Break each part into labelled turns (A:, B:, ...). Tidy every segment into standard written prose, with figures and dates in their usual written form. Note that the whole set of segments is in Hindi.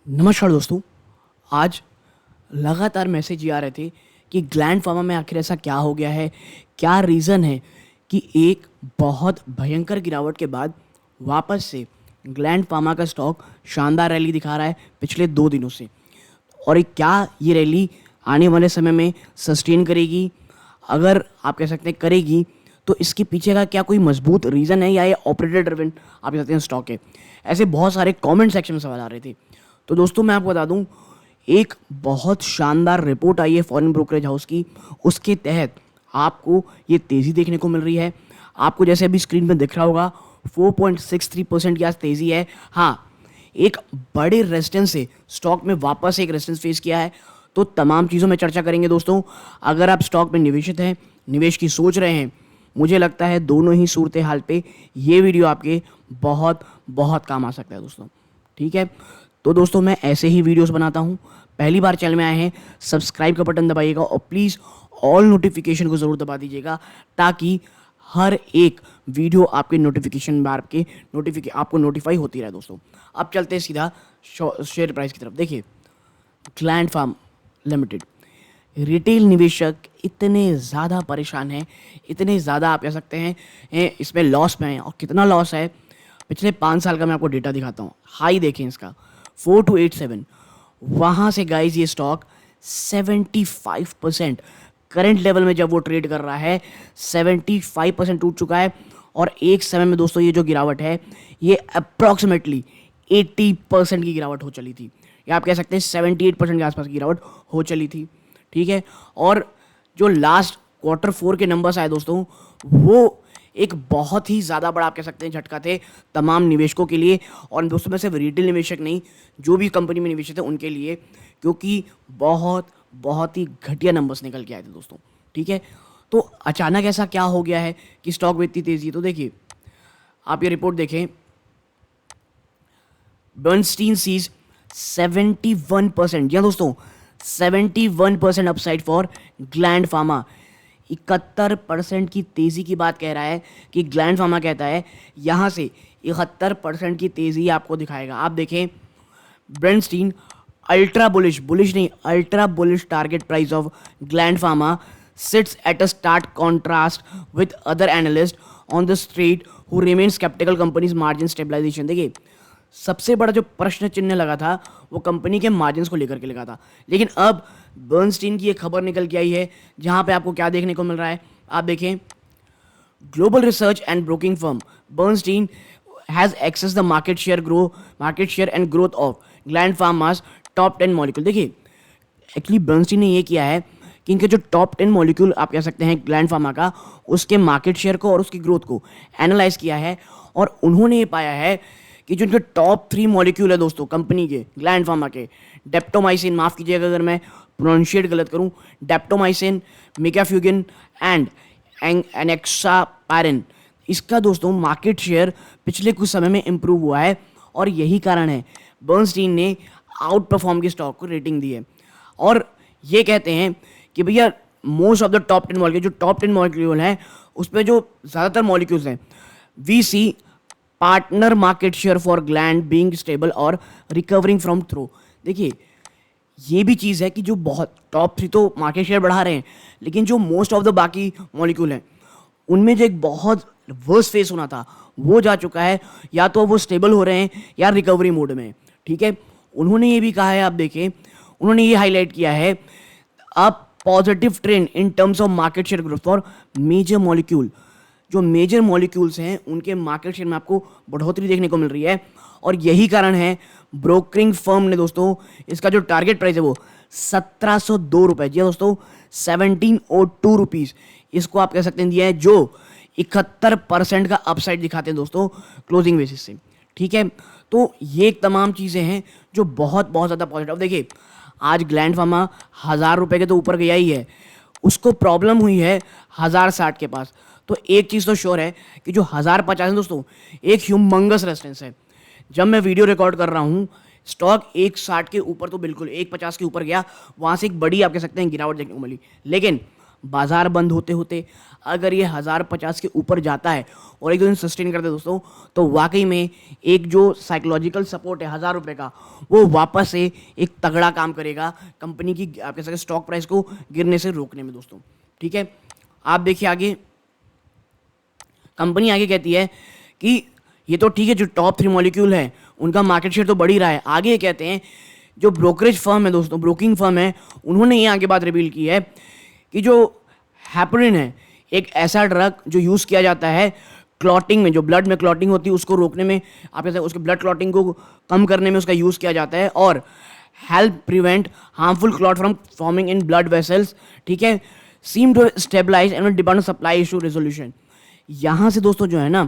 A: नमस्कार दोस्तों। आज लगातार मैसेज ये आ रहे थे कि ग्लैंड फार्मा में आखिर ऐसा क्या हो गया है, क्या रीज़न है कि एक बहुत भयंकर गिरावट के बाद वापस से ग्लैंड फार्मा का स्टॉक शानदार रैली दिखा रहा है पिछले 2 दिनों से। और क्या ये रैली आने वाले समय में सस्टेन करेगी? अगर आप कह सकते हैं करेगी, तो इसके पीछे का क्या कोई मजबूत रीज़न है या ये ऑपरेटर ड्रिवन आप कह सकते हैं स्टॉक है? ऐसे बहुत सारे कमेंट सेक्शन में सवाल आ रहे थे। तो दोस्तों मैं आपको बता दूं, एक बहुत शानदार रिपोर्ट आई है फॉरेन ब्रोकरेज हाउस की। उसके तहत आपको ये तेज़ी देखने को मिल रही है। आपको जैसे अभी स्क्रीन पर दिख रहा होगा 4.63% की आज तेज़ी है। हाँ, एक बड़े रेजिस्टेंस से स्टॉक में वापस एक रेजिस्टेंस फेस किया है। तो तमाम चीज़ों में चर्चा करेंगे दोस्तों। अगर आप स्टॉक में निवेशित हैं, निवेश की सोच रहे हैं, मुझे लगता है दोनों ही सूरत हाल पे ये वीडियो आपके बहुत बहुत काम आ सकता है दोस्तों। ठीक है, तो दोस्तों मैं ऐसे ही वीडियोस बनाता हूँ। पहली बार चैनल में आए हैं, सब्सक्राइब का बटन दबाइएगा और प्लीज़ ऑल नोटिफिकेशन को ज़रूर दबा दीजिएगा, ताकि हर एक वीडियो आपके नोटिफिकेशन बार के आपको नोटिफाई होती रहे दोस्तों। अब चलते हैं सीधा शेयर प्राइस की तरफ। देखिए, ग्लैंड फार्म लिमिटेड, रिटेल निवेशक इतने ज़्यादा परेशान हैं, इतने ज़्यादा आप कह सकते हैं इसमें लॉस में हैं। और कितना लॉस है, पिछले 5 साल का मैं आपको डेटा दिखाता हूँ। हाई देखें इसका 4287, वहाँ से गाइज ये स्टॉक 75% करंट लेवल में जब वो ट्रेड कर रहा है 75% टूट चुका है। और एक समय में दोस्तों ये जो गिरावट है ये अप्रॉक्सीमेटली 80% की गिरावट हो चली थी, या आप कह सकते हैं 78% के आसपास की गिरावट हो चली थी। ठीक है, और जो लास्ट Q4 के नंबर्स आए दोस्तों, वो एक बहुत ही ज़्यादा बड़ा आप कह सकते हैं झटका थे तमाम निवेशकों के लिए। और दोस्तों में सिर्फ रिटेल निवेशक नहीं, जो भी कंपनी में निवेशक थे उनके लिए, क्योंकि बहुत ही घटिया नंबर्स निकल के आए थे दोस्तों। ठीक है, तो अचानक ऐसा क्या हो गया है कि स्टॉक में इतनी तेज़ी है? तो देखिए, आप ये रिपोर्ट देखें, बर्नस्टीन सीज 71%, जी हाँ दोस्तों, 71% अपसाइड फॉर ग्लैंड फार्मा। 71% की तेज़ी की बात कह रहा है कि ग्लैंड फार्मा कहता है यहाँ से 71% की तेज़ी आपको दिखाएगा। आप देखें, ब्रेंस्टीन अल्ट्रा बुलिश, बुलिश नहीं ultra bullish target price of gland pharma sits at a stark contrast with other analysts on the street who remain skeptical companies margin stabilization। देखिए, सबसे बड़ा जो प्रश्न चिन्ह लगा था वो कंपनी के मार्जिन्स को लेकर के लगा था, लेकिन अब बर्नस्टीन की एक खबर निकल के आई है जहां पे आपको क्या देखने को मिल रहा है। आप देखें, global research and broking firm Bernstein has access the market share and growth of Gland Pharma's top 10 molecule. देखिए, एक्चुअली बर्नस्टीन ने ये किया है कि इनके जो टॉप 10 मॉलिक्यूल आप कह सकते हैं ग्लैंड फार्मा का, उसके मार्केट शेयर को और उसकी ग्रोथ को एनालाइज किया है। और उन्होंने ये पाया है कि जो इनके टॉप 3 मॉलिक्यूल है दोस्तों कंपनी के, ग्लैंड फार्मा के, डेप्टोमाइसिन, माफ़ कीजिएगा अगर मैं प्रोनाउंशिएट गलत करूं, डेप्टोमाइसिन, मिकाफ्यूगिन एंड एनेक्सापारिन, इसका दोस्तों मार्केट शेयर पिछले कुछ समय में इंप्रूव हुआ है। और यही कारण है बर्नस्टीन ने आउट परफॉर्म की स्टॉक को रेटिंग दी है। और ये कहते हैं कि भैया most of the top 10 molecule, जो टॉप 10 मॉलिक्यूल हैं उसमें जो ज़्यादातर मॉलिक्यूल्स हैं, we see partner market share for Gland being stable और रिकवरिंग फ्रॉम थ्रो। देखिए, ये भी चीज़ है कि जो बहुत टॉप 3 तो मार्केट शेयर बढ़ा रहे हैं, लेकिन जो मोस्ट ऑफ द बाकी मॉलिक्यूल हैं उनमें जो एक बहुत वर्स फेस होना था वो जा चुका है, या तो वो स्टेबल हो रहे हैं या रिकवरी मोड में। ठीक है, उन्होंने ये भी कहा है, आप देखें, उन्होंने ये हाईलाइट किया है अब positive trend in terms of market share growth for major molecule. जो मेजर मॉलिक्यूल्स हैं उनके मार्केट शेयर में आपको बढ़ोतरी देखने को मिल रही है। और यही कारण है ब्रोकरिंग फर्म ने दोस्तों इसका जो टारगेट प्राइस है वो 1702 रुपये, जी दोस्तों 1702 रुपीज़, इसको आप कह सकते हैं दिया है, जो 71% का अपसाइड दिखाते हैं दोस्तों क्लोजिंग बेसिस से। ठीक है, तो ये एक तमाम चीज़ें हैं जो बहुत ज़्यादा पॉजिटिव। देखिए, आज ग्लैंड फार्मा 1000 रुपये के तो ऊपर गया ही है, उसको प्रॉब्लम हुई है 1060 के पास। तो एक चीज़ तो श्योर है कि जो 1050 है दोस्तों, एक ह्यूमंगस रेजिस्टेंस है। जब मैं वीडियो रिकॉर्ड कर रहा हूँ स्टॉक 160 के ऊपर तो बिल्कुल 150 के ऊपर गया, वहाँ से एक बड़ी आप कह सकते हैं गिरावट देखने को मिली, लेकिन बाजार बंद होते होते अगर ये 1050 के ऊपर जाता है और एक दो दिन सस्टेन करते हैं दोस्तों, तो वाकई में एक जो साइकोलॉजिकल सपोर्ट है 1000 रुपये का, वो वापस से एक तगड़ा काम करेगा कंपनी की आप कह सकते स्टॉक प्राइस को गिरने से रोकने में दोस्तों। ठीक है, आप देखिए आगे कंपनी आगे कहती है कि ये तो ठीक है, जो टॉप 3 मॉलिक्यूल है उनका मार्केट शेयर तो बढ़ ही रहा है। आगे ये कहते हैं जो ब्रोकरेज फर्म है दोस्तों, ब्रोकिंग फर्म है, उन्होंने ये आगे बात रिवील की है कि जो हेपरिन है एक ऐसा ड्रग जो यूज़ किया जाता है क्लॉटिंग में, जो ब्लड में क्लॉटिंग होती है उसको रोकने में, आप कहते हैं उसके ब्लड क्लॉटिंग को कम करने में उसका यूज़ किया जाता है और help prevent harmful clot from forming in blood vessels. ठीक है, seem to stabilise and depend on supply issue resolution. यहाँ से दोस्तों जो है ना,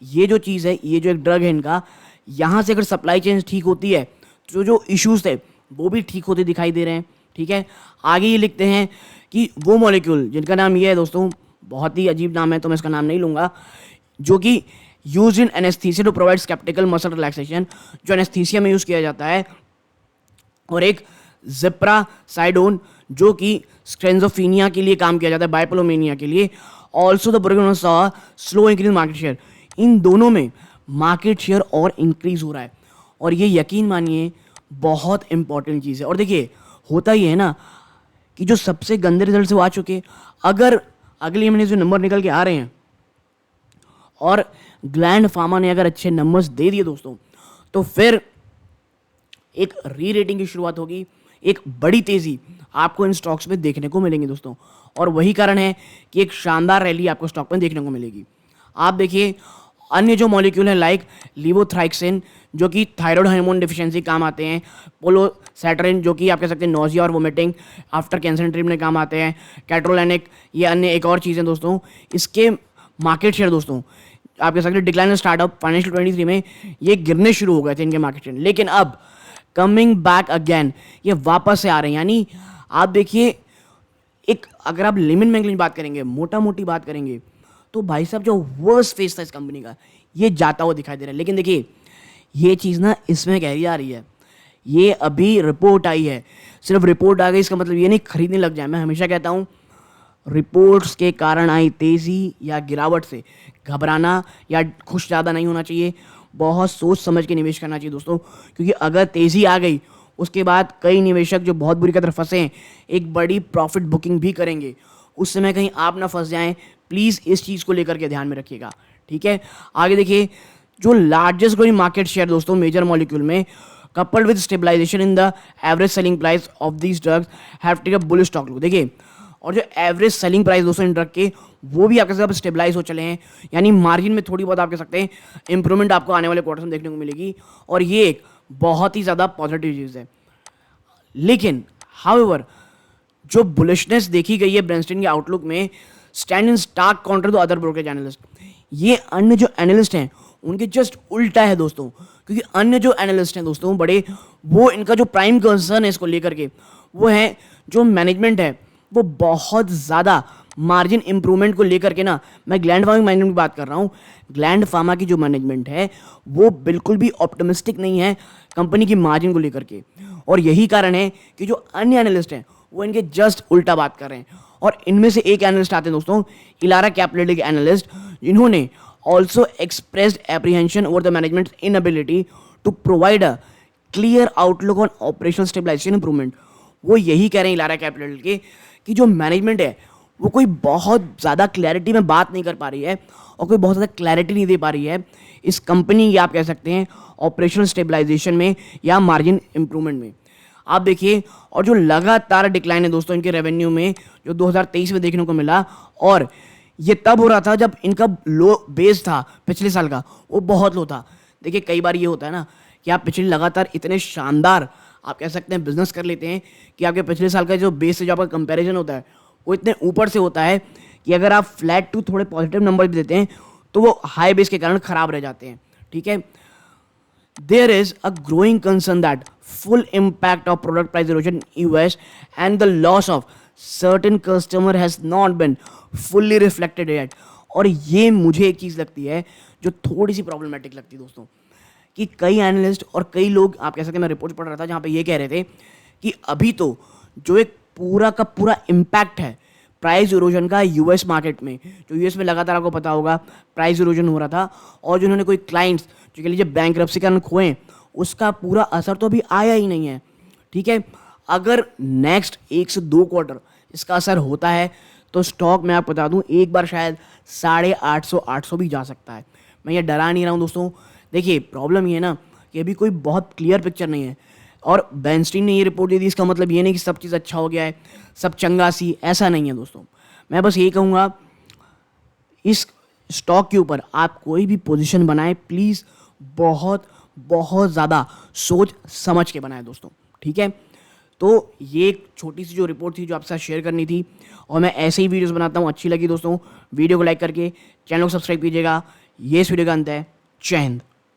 A: ये जो चीज़ है, ये जो एक ड्रग है इनका, यहाँ से अगर सप्लाई चेन ठीक होती है तो जो इश्यूज थे वो भी ठीक होते दिखाई दे रहे हैं। ठीक है, आगे ये लिखते हैं कि वो मॉलिक्यूल जिनका नाम ये है दोस्तों, बहुत ही अजीब नाम है तो मैं इसका नाम नहीं लूँगा, जो कि use in anaesthesia to provide sceptical muscle relaxation, जो एनेस्थीसिया में यूज़ किया जाता है, और एक जिप्रासाइडोन जो कि स्क्रेंजोफीनिया के लिए काम किया जाता है, बाइपोलोमेनिया के लिए। Also the program saw slow increase market share. इन दोनों में मार्केट शेयर और इंक्रीज हो रहा है और ये यकीन मानिए बहुत इंपॉर्टेंट चीज़ है। और देखिए होता ही है ना कि जो सबसे गंदे रिजल्ट से वो आ चुके, अगर अगले महीने जो नंबर निकल के आ रहे हैं और ग्लैंड फार्मा ने अगर अच्छे नंबर्स दे दिए दोस्तों, तो फिर एक री रेटिंग की शुरुआत होगी, एक बड़ी तेज़ी आपको इन स्टॉक्स में देखने को मिलेंगी दोस्तों। और वही कारण है कि एक शानदार रैली आपको स्टॉक में देखने को मिलेगी। आप देखिए अन्य जो मॉलिक्यूल हैं लाइक लिवोथ्राइक्सिन जो कि थायराइड हार्मोन डिफिशियंसी काम आते हैं, पोलोसैटरिन जो कि आप कह सकते हैं नोजिया और वोमिटिंग आफ्टर कैंसर ट्रीटमेंट में काम आते हैं, कैट्रोलैनिक, ये अन्य एक और चीज़ें दोस्तों। इसके मार्केट शेयर दोस्तों आप कह सकते हैं डिक्लाइन स्टार्टअप फाइनेंशियल 23 में ये गिरने शुरू हो गए थे इनके मार्केट शेयर, लेकिन अब कमिंग बैक अगेन ये वापस से आ रहे हैं। यानी आप देखिए एक अगर आप लेमन मैंगलिन की बात करेंगे, मोटा मोटी बात करेंगे, तो भाई साहब जो वर्स्ट फेस था इस कंपनी का ये जाता हुआ दिखाई दे रहा है। लेकिन देखिए ये चीज़ ना इसमें गहरी आ रही है, ये अभी रिपोर्ट आई है, सिर्फ रिपोर्ट आ गई इसका मतलब ये नहीं खरीदने लग जाए। मैं हमेशा कहता हूँ रिपोर्ट्स के कारण आई तेज़ी या गिरावट से घबराना या खुश ज़्यादा नहीं होना चाहिए, बहुत सोच समझ के निवेश करना चाहिए दोस्तों। क्योंकि अगर तेज़ी आ गई उसके बाद कई निवेशक जो बहुत बुरी तरह फंसे हैं एक बड़ी प्रॉफिट बुकिंग भी करेंगे, उस समय कहीं आप ना फंस जाएं। प्लीज़ इस चीज़ को लेकर के ध्यान में रखिएगा। ठीक है, आगे देखिए जो लार्जेस्ट ग्रोइंग मार्केट शेयर दोस्तों मेजर मॉलिक्यूल में coupled with stabilisation in the average selling price of these drugs have take a bullish stock look. देखिए और जो एवरेज सेलिंग प्राइस दोस्तों इन ड्रग के वो भी आपके साथ स्टेबलाइज हो चले हैं, यानी मार्जिन में थोड़ी बहुत आप कह सकते हैं इंप्रूवमेंट आपको आने वाले क्वार्टर में देखने को मिलेगी और ये एक बहुत ही ज़्यादा पॉजिटिव चीज़ है। लेकिन हाउएवर जो बुलिशनेस देखी गई है ब्रेनस्टीन के आउटलुक में stand in stark counter to other brokerage analyst, ये अन्य जो एनालिस्ट हैं उनके जस्ट उल्टा है दोस्तों। क्योंकि अन्य जो एनालिस्ट हैं दोस्तों बड़े, वो इनका जो प्राइम कंसर्न है इसको लेकर के वो है जो मैनेजमेंट है वो बहुत ज़्यादा मार्जिन इंप्रूवमेंट को लेकर के ना, मैं ग्लैंड फार्मा मैनेजमेंट की बात कर रहा हूँ, ग्लैंड फार्मा की जो मैनेजमेंट है वो बिल्कुल भी ऑप्टिमिस्टिक नहीं है कंपनी की मार्जिन को लेकर के। और यही कारण है कि जो अन्य एनालिस्ट हैं वो इनके जस्ट उल्टा बात कर रहे हैं। और इनमें से एक एनालिस्ट आते हैं दोस्तों इलारा कैपिटल के एनालिस्ट, जिन्होंने also expressed apprehension over the management inability to provide a clear outlook on operational stabilisation improvement. वो यही कह रहे हैं इलारा कैपिटल के कि जो मैनेजमेंट है वो कोई बहुत ज़्यादा क्लैरिटी में बात नहीं कर पा रही है और कोई बहुत ज़्यादा क्लैरिटी नहीं दे पा रही है इस कंपनी की आप कह सकते हैं ऑपरेशनल स्टेबलाइजेशन में या मार्जिन इंप्रूवमेंट में। आप देखिए और जो लगातार डिक्लाइन है दोस्तों इनके रेवेन्यू में जो 2023 में देखने को मिला, और ये तब हो रहा था जब इनका लो बेस था पिछले साल का वो बहुत लो था। देखिए कई बार ये होता है ना कि आप पिछले लगातार इतने शानदार आप कह सकते हैं बिजनेस कर लेते हैं कि आपके पिछले साल का जो बेस से जो आपका कंपैरिजन होता है वो इतने ऊपर से होता है कि अगर आप फ्लैट टू थोड़े पॉजिटिव नंबर भी देते हैं तो वो हाई बेस के कारण खराब रह जाते हैं। ठीक है, there is a growing concern that full impact of product price erosion in US and the loss of certain customer has not been fully reflected yet। और ये मुझे एक चीज़ लगती है जो थोड़ी सी प्रॉब्लमेटिक लगती है दोस्तों, कि कई एनालिस्ट और कई लोग आप कह सकते हैं, मैं रिपोर्ट पढ़ रहा था जहाँ पे ये कह रहे थे कि अभी तो जो एक पूरा का पूरा इम्पैक्ट है प्राइस इरोजन का यूएस मार्केट में, जो यूएस में लगातार आपको पता होगा प्राइस इरोजन हो रहा था, और जिन्होंने कोई क्लाइंट्स जो कह लीजिए बैंकरप्सी के कारण खोए, उसका पूरा असर तो अभी आया ही नहीं है। ठीक है, अगर नेक्स्ट 1 से 2 क्वार्टर इसका असर होता है तो स्टॉक मैं आपको बता दूं एक बार शायद 850 भी जा सकता है। मैं ये डरा नहीं रहा हूँ दोस्तों। देखिए प्रॉब्लम ये है ना कि अभी कोई बहुत क्लियर पिक्चर नहीं है, और बेंस्टीन ने ये रिपोर्ट दे दी, इसका मतलब ये नहीं कि सब चीज़ अच्छा हो गया है, सब चंगा सी, ऐसा नहीं है दोस्तों। मैं बस यही कहूँगा इस स्टॉक के ऊपर आप कोई भी पोजीशन बनाएं प्लीज़ बहुत बहुत ज़्यादा सोच समझ के बनाएं दोस्तों। ठीक है, तो ये एक छोटी सी जो रिपोर्ट थी जो आपके साथ शेयर करनी थी, और मैं ऐसे ही वीडियोस बनाता हूँ। अच्छी लगी दोस्तों वीडियो को लाइक करके चैनल को सब्सक्राइब कीजिएगा। ये इस वीडियो का अंत है। जय हिंद।